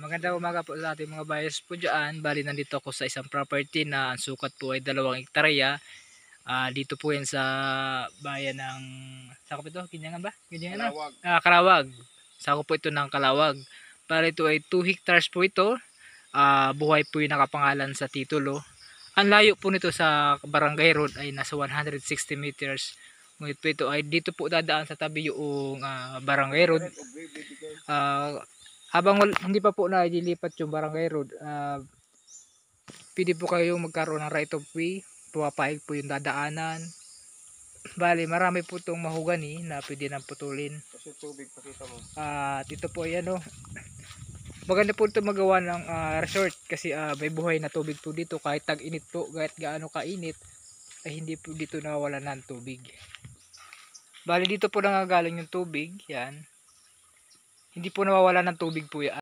Magandang umaga po sa ating mga buyers po dyan. Bali nandito ako sa isang property na ang sukat po ay 2 hektarya. Dito po yan sa bayan ng, sakop ito, Ginyangan ba? Ginyangan na? Kalawag. Karawag. Sakop po ito ng Kalawag. Bali ito ay 2 hectares po ito. Buhay po yung nakapangalan sa titulo. Ang layo po nito sa Barangay Road ay nasa 160 meters. Ngunit po ito ay dito po dadaan sa tabi yung Barangay Road. Habang hindi pa po na ililipat yung Barangay Road, pwede po kayong magkaroon ng right of way. Pumapaig po yung dadaanan. Bali marami po itong mahugani na pwede nang putulin. Kasi tubig pakita mo. At ito po ay maganda po ito magawa ng resort kasi may buhay na tubig po dito. Kahit tag-init po, kahit gaano kainit, ay hindi po dito nawawala ng tubig. Bali dito po nangagaling yung tubig, yan. Hindi po nawawala ng tubig po yan.